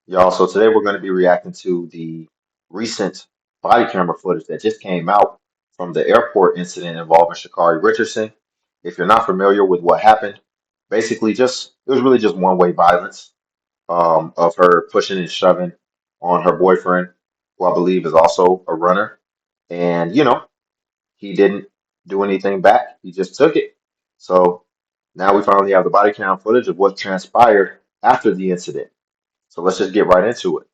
Y'all, so today we're going to be reacting to the recent body camera footage that just came out from the airport incident involving Sha'Carri Richardson. If you're not familiar with what happened, basically just it was really just one-way violence of her pushing and shoving on her boyfriend, who I believe is also a runner. And he didn't do anything back. He just took it. So now we finally have the body cam footage of what transpired after the incident. So let's just get right into it.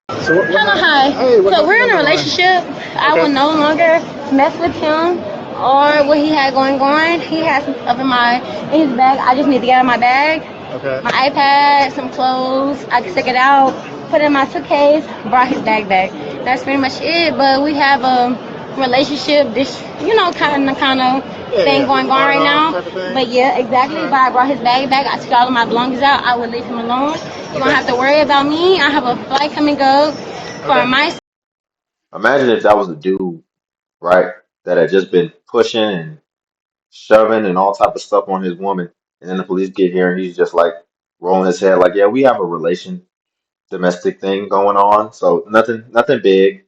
Hello, hi. So we're in a relationship. I will no longer mess with him or what he had going on. He has some stuff in his bag. I just need to get out of my bag. My iPad, some clothes. I can stick it out, put it in my suitcase, brought his bag back. That's pretty much it. But we have a relationship, this kind of thing going on right now. But yeah, exactly. But I brought his bag back. I took all of my belongings out. I would leave him alone. You don't have to worry about me. I have a flight coming up for my. Imagine if that was a dude, right, that had just been pushing and shoving and all type of stuff on his woman, and then the police get here and he's just like rolling his head like, yeah, we have a domestic thing going on, so nothing big,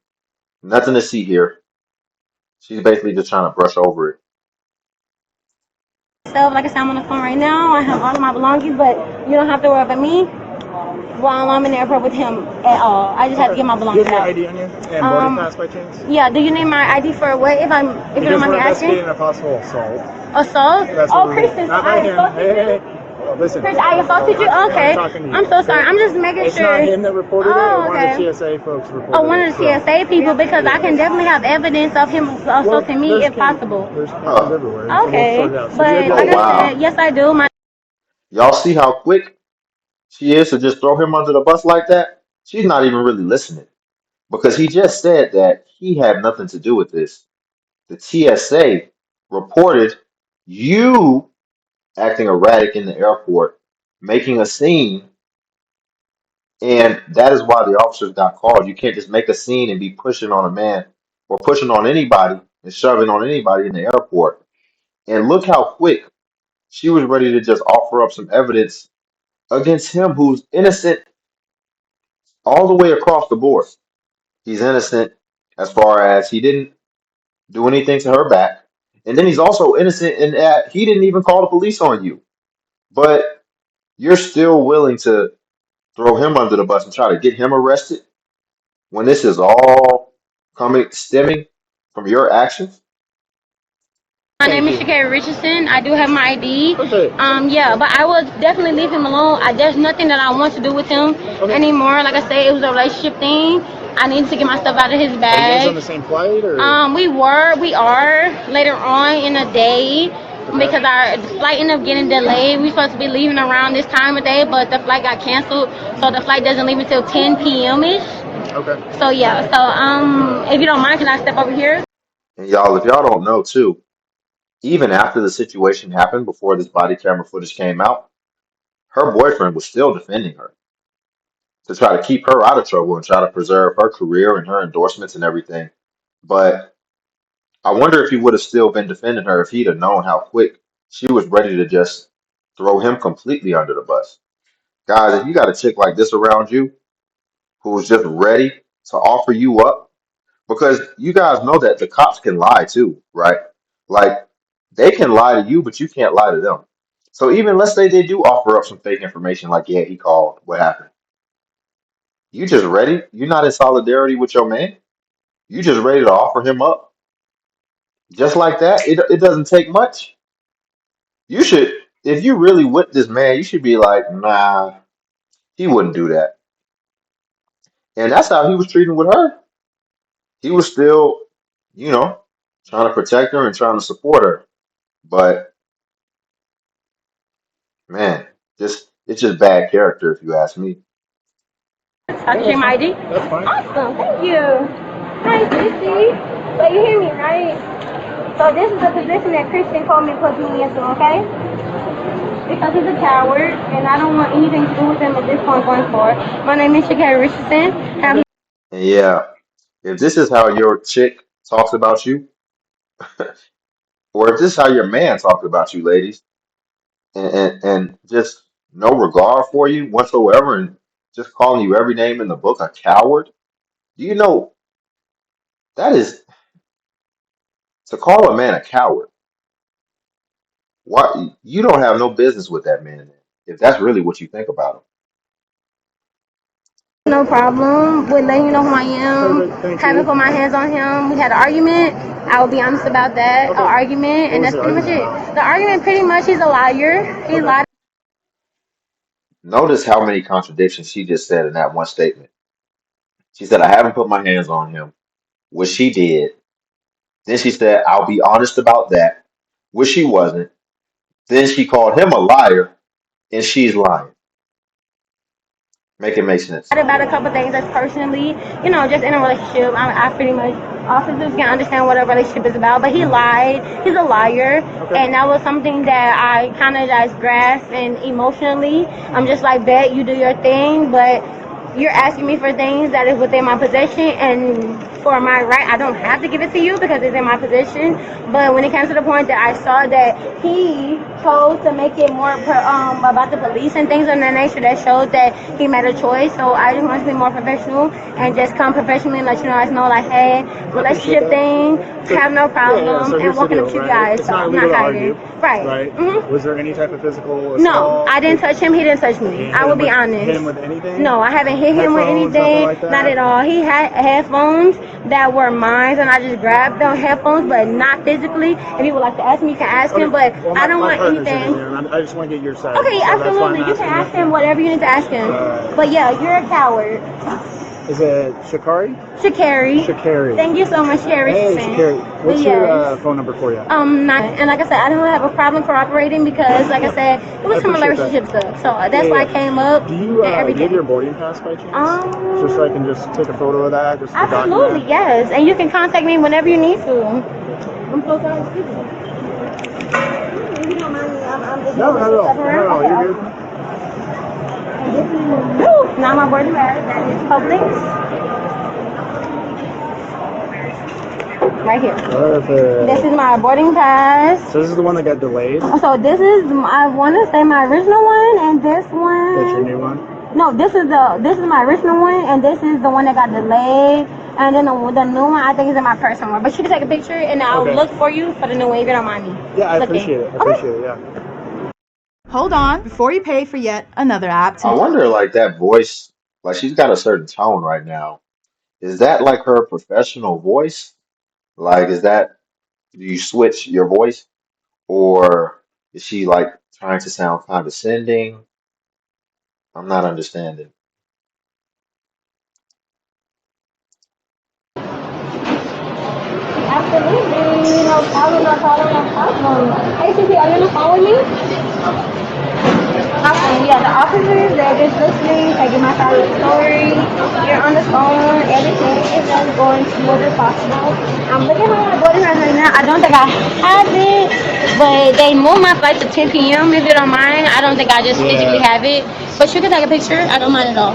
nothing to see here. She's basically just trying to brush over it. Stuff. Like I said, I'm on the phone right now. I have all of my belongings, but you don't have to worry about me while I'm in the airport with him at all. I just have to get my belongings out. Do you have your ID on you and boarding pass by chance? Yeah. Do you need my ID for what? If you don't mind me asking. Because we're investigating a possible assault. Assault? Oh, Kristen, so I assaulted you. Listen, Chris, I assaulted you? Okay. I'm so sorry. I'm just making sure. It's not him that reported it. One of the TSA folks reported it. Oh, one of the TSA people, because I can definitely have evidence of him assaulting me if possible. There's cameras everywhere. Okay. But Oh like I said, wow, yes, I do. My y'all see how quick she is to just throw him under the bus like that? She's not even really listening because he just said that he had nothing to do with this. The TSA reported you acting erratic in the airport, making a scene, and that is why the officers got called. You can't just make a scene and be pushing on a man or pushing on anybody and shoving on anybody in the airport. And look how quick she was ready to just offer up some evidence against him who's innocent all the way across the board. He's innocent as far as he didn't do anything to her back. And then he's also innocent in that he didn't even call the police on you. But you're still willing to throw him under the bus and try to get him arrested when this is all coming stemming from your actions? name is Sha'Carri Richardson. I do have my ID. Yeah, but I will definitely leave him alone. There's nothing that I want to do with him anymore. Like I said, it was a relationship thing. I need to get my stuff out of his Are you guys bag. on the same flight or? We are later on in the day because our flight ended up getting delayed. We supposed to be leaving around this time of day, but the flight got canceled, so the flight doesn't leave until 10 p.m. ish. Okay. So yeah, so if you don't mind, can I step over here? And y'all, if y'all don't know too, even after the situation happened, before this body camera footage came out, her boyfriend was still defending her to try to keep her out of trouble and try to preserve her career and her endorsements and everything. But I wonder if he would have still been defending her if he'd have known how quick she was ready to just throw him completely under the bus. Guys, if you got a chick like this around you who's just ready to offer you up, because you guys know that the cops can lie too, right? Like they can lie to you, but you can't lie to them. So even let's say they do offer up some fake information, like, yeah, he called, what happened? You just ready? You're not in solidarity with your man. You just ready to offer him up just like that. It doesn't take much. You should, if you really with this man, you should be like, nah, he wouldn't do that. And that's how he was treating with her. He was still, you know, trying to protect her and trying to support her. But man, just it's just bad character if you ask me. I can share my ID. That's fine. Awesome, thank you. Hi, Sissy. So you hear me, right? So this is the position that Christian told me to put me into, okay? Because he's a coward, and I don't want anything to do with him at this point going forward. My name is Sha'Carri Richardson. And yeah, if this is how your chick talks about you, or if this is how your man talks about you, ladies, and just no regard for you whatsoever, and just calling you every name in the book a coward. Do you know that is to call a man a coward? Why you don't have no business with that man if that's really what you think about him. No problem with letting you know who I am. Haven't put my hands on him. We had an argument. I will be honest about that. An argument, and that's pretty much it. The argument, pretty much, he's a liar. He lied. Notice how many contradictions she just said in that one statement. She said, I haven't put my hands on him, which she did. Then she said, I'll be honest about that, which she wasn't. Then she called him a liar, and she's lying. Make it make sense. About a couple things that's personally, just in a relationship. I pretty much, officers can understand what a relationship is about, but he lied. He's a liar. Okay. And that was something that I kind of just grasped, and emotionally, I'm just like, bet you do your thing, but you're asking me for things that is within my possession, and for my right, I don't have to give it to you because it's in my possession. But when it comes to the point that I saw that he chose to make it more about the police and things of that nature, that showed that he made a choice. So I just want to be more professional and just come professionally and let you guys know, like, hey, relationship thing, have no problem, so and walking up to you guys. It's so not I'm illegal not to hiding. argue. Right. Mm-hmm. Was there any type of physical assault? No, I didn't touch him. He didn't touch me. I will be honest. Hit him with anything? No, I haven't hit him with anything. Like that? Not at all. He had headphones that were mine, and I just grabbed the headphones, but not physically. If you would like to ask me, you can ask him, but I don't want anything. I just want to get your side. Okay, so absolutely. You can ask him whatever you need to ask him. But yeah, you're a coward. Is it Sha'Carri? Sha'Carri. Thank you so much, Sha'Carri Richardson. Hey, Sha'Carri. What's your phone number for you? Not, and like I said, I don't have a problem cooperating because, like I said, it was from a relationship stuff. So that's why I came up. Do you have your boarding pass by chance? Just so I can just take a photo of that. Just absolutely, yes. And you can contact me whenever you need to. I'm so sorry. Excuse me. If you don't mind me, I'm just no, you're good. Not my boarding pass. That is public. Right here. Perfect. This is my boarding pass. So this is the one that got delayed? So this is, I want to say, my original one, and this one. That's your new one? No, this is my original one, and this is the one that got delayed. And then the new one, I think, is in my personal one. But you can take a picture, and I'll look for you for the new one if you don't mind me. Yeah, I appreciate it. Yeah. Hold on before you pay for yet another app. I wonder, like that voice, like she's got a certain tone right now. Is that like her professional voice? Like, do you switch your voice? Or is she like trying to sound condescending? I'm not understanding. Absolutely. No problem. Hey, Cynthia, are you on the phone with me? Awesome. Yeah, the officers, they're just listening, taking my side of the story. You're on the phone. Everything is just going smooth as possible. I'm looking at my boarding pass right now. I don't think I have it, but they moved my flight to 10 p.m. If you don't mind. I don't think I just physically have it, but you can take a picture. I don't mind at all.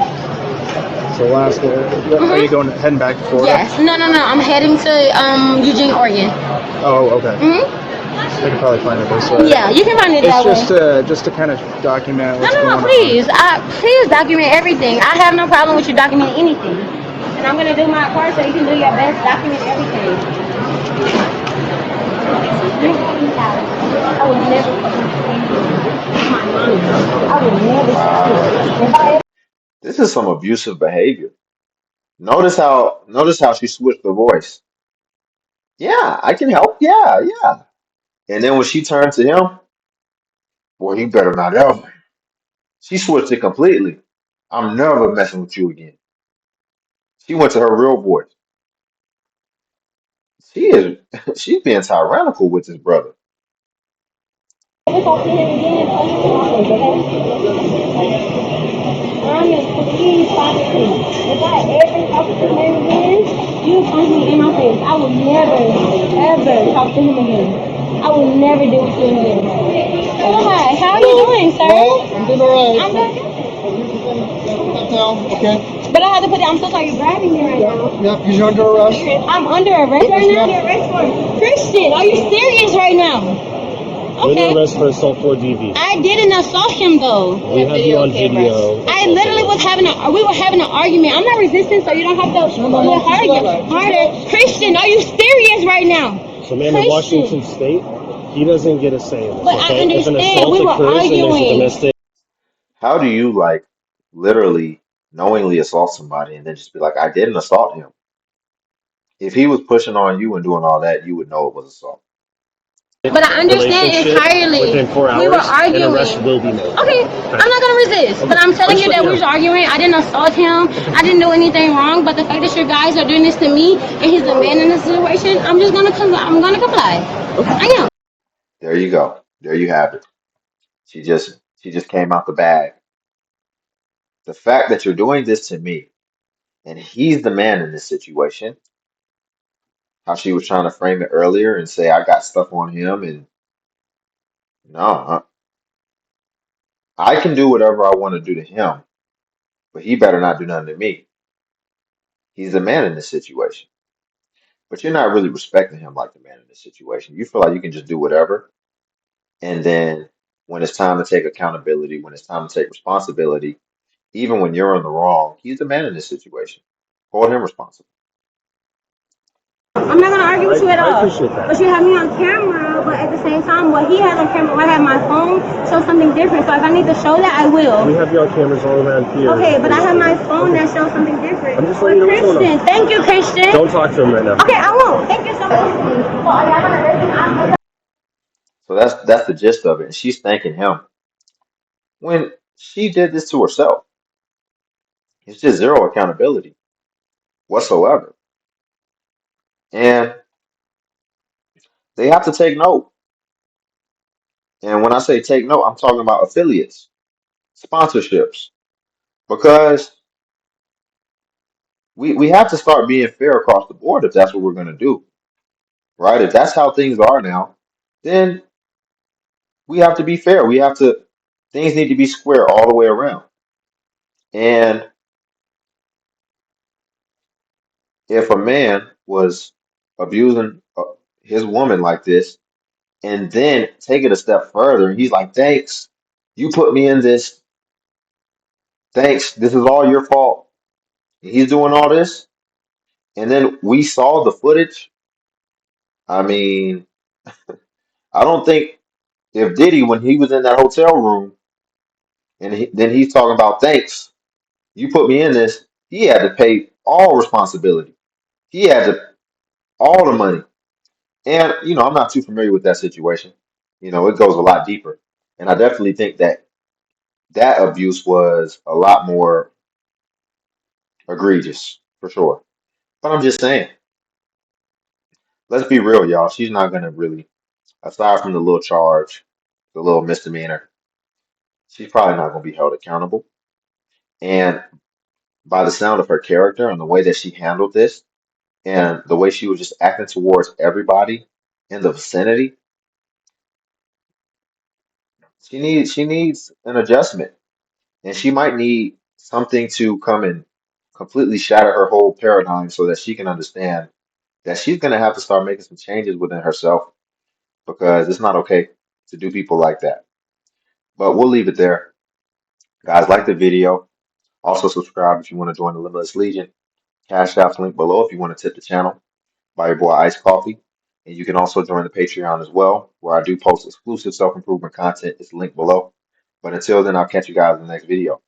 So Alaska, are you heading back to Florida? Yes. No. I'm heading to Eugene, Oregon. Oh, okay. I can probably find it this way. Yeah, you can find it that way. It's just to kind of document what's going on. Please. Please document everything. I have no problem with you documenting anything. And I'm going to do my part so you can do your best, document everything. I would never. This is some abusive behavior. Notice how she switched the voice. Yeah, I can help. Yeah. And then when she turned to him, boy, you better not ever. She switched it completely. I'm never messing with you again. She went to her real voice. She's being tyrannical with his brother. Please talk to me. If I ever talk to him again, you punch me in my face. I will never, ever talk to him again. I will never deal with you again. Hello, hi. How are you doing, sir? I'm doing all right. I'm good. Okay. But I have to put it, I'm so sorry, you're grabbing me right now. Yeah, because you're under arrest. I'm under arrest right now? Christian, are you serious right now? Under arrest for assault for DV. I didn't assault him though. We have you on video. I literally was we were having an argument. I'm not resisting, so you don't have to do it harder. Christian, are you serious right now? So, ma'am, in Washington State, he doesn't get a say in this. But I Okay? If an understand, assault we were occurs and there's a arguing. domestic. How do you like literally knowingly assault somebody and then just be like, I didn't assault him? If he was pushing on you and doing all that, you would know it was assault. But I understand entirely. Within 4 hours, we were arguing. an arrest will be made. Okay, I'm not gonna resist. But I'm telling you that we was arguing. I didn't assault him. I didn't do anything wrong. But the fact that you guys are doing this to me and he's a man in this situation, I'm just gonna I'm gonna comply. I am. There you go. There you have it. She just came out the bag. The fact that you're doing this to me and he's the man in this situation, how she was trying to frame it earlier and say I got stuff on him and no, I can do whatever I want to do to him, but he better not do nothing to me. He's the man in this situation. But you're not really respecting him like the man in this situation. You feel like you can just do whatever. And then when it's time to take accountability, when it's time to take responsibility, even when you're in the wrong, he's the man in this situation. Hold him responsible. I'm not gonna argue with you at all. I appreciate that. But you have me on camera, but at the same time, what he has on camera, what I have my phone, shows something different. So if I need to show that, I will. We have you on cameras all around here. Okay, but I have my phone that shows something different. I'm just letting you know what's going Christian, on. thank you, Christian. Don't talk to him right now. Okay, I won't. Thank you so much. So that's the gist of it. And she's thanking him when she did this to herself. It's just zero accountability whatsoever. And they have to take note. And when I say take note, I'm talking about affiliates, sponsorships, because we have to start being fair across the board if that's what we're going to do, right? If that's how things are now, then we have to be fair. Things need to be square all the way around. And if a man was abusing his woman like this, and then take it a step further, and he's like, thanks, you put me in this. Thanks, this is all your fault. And he's doing all this. And then we saw the footage. I mean, I don't think if Diddy, when he was in that hotel room, and then he's talking about thanks, you put me in this, he had to pay all responsibility. He had to all the money. And I'm not too familiar with that situation. It goes a lot deeper. And I definitely think that abuse was a lot more egregious, for sure. But I'm just saying, let's be real, y'all. She's not gonna really, aside from the little charge, the little misdemeanor, she's probably not gonna be held accountable. And by the sound of her character and the way that she handled this, and the way she was just acting towards everybody in the vicinity, she needs an adjustment, and she might need something to come and completely shatter her whole paradigm so that she can understand that she's gonna have to start making some changes within herself because it's not okay to do people like that. But we'll leave it there. Guys, like the video. Also subscribe if you want to join the Limitless Legion. Cash App's link below if you want to tip the channel. Buy your boy iced coffee. And you can also join the Patreon as well, where I do post exclusive self-improvement content. It's linked below. But until then, I'll catch you guys in the next video.